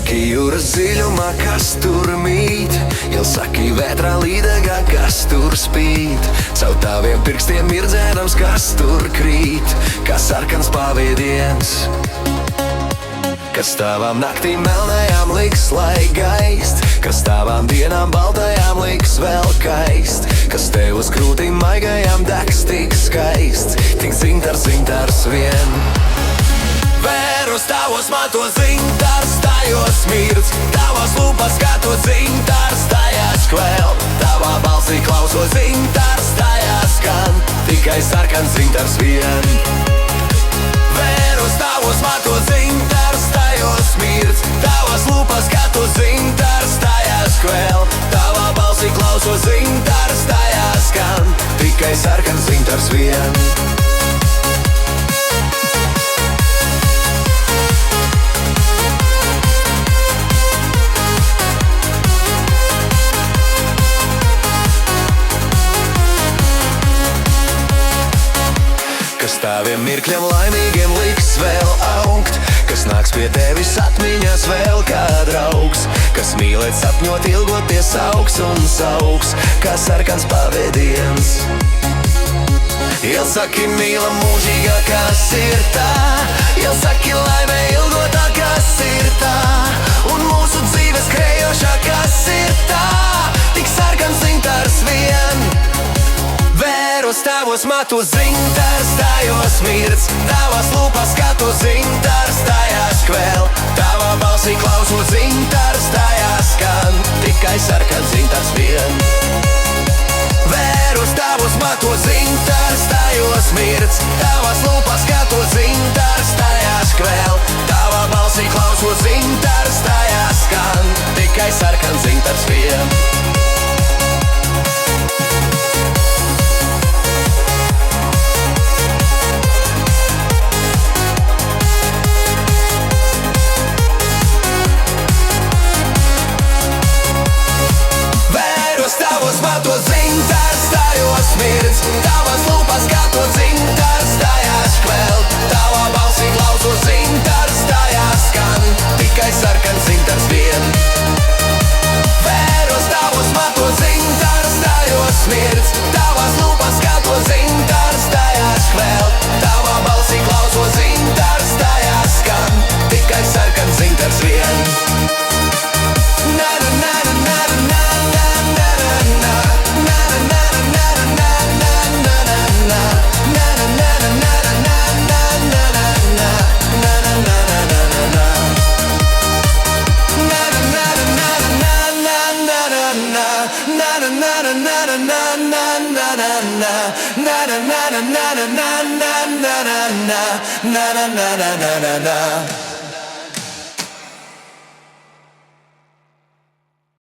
saki jūras dziļumā, kas tur mīt, jau saki vētrā līdegā, kas tur spīd. Caur taviem pirkstiem ir dzēnams, kas tur krīt, kā sarkans pavīdiens, kas tavām naktīm melnajām liks, lai gaist, kas tavām dienām baltajām liks vēl kaist, kas tev uz krūtīm maigajām degs tik skaists, tik zintars vien. Vērus tavos matos zintars, tajos mirdz, tavās lūpas skatos zintars, tajās kvēl, tavā balsī klausos zintars, tajās skan, tikai sarkans zintars vien. Vērus tavos matos zintars, tajos mirdz, tavās lūpas skatos zintars, tajās kvēl, tavā balsī klausos zintars, tajās skan, tikai sarkans zintars vien. Kas taviem mirkļiem laimīgiem liks vēl augt, kas nāks pie tevis atmiņās vēl kā draugs, kas mīlēt sapņot ilgoties augs un saugs, kā sarkans pavadiens. Ielsaki mīlam mūžīgā, kas ir tā, ielsaki laimē ilgotā, kas ir tā, un mūsu dzīves krējošā, kas ir tā, tik sarkans zintars vien. Vērus tavos matos zintars, tajos mirdz, tavās lūpas skatos zintars, tajās kvēl, tavā balsī klausos zintars, tajās skan, tikai sarkans zintars vien. Vērus tavos matos zintars, tajos mirdz, tavās lūpas skatos zintars, tajās kvēl, tavā balsī klausos zintars, tajās skan, tikai sarkans zintars vien. Tavos matos zintars, tajos mirdz, tavās lūpas skatos zintars, tajās kvēl, tavā balsī klausos zintars, tajās skan, tikai sarkans zintars vien. Vēros tavos matos zintars, tajos mirdz, tavās lūpas skatos zintars, tajās kvēl, tavā balsī klausos zintars, tajās skan, tikai sarkans zintars vien. Na na na na na na na na na na na na na na.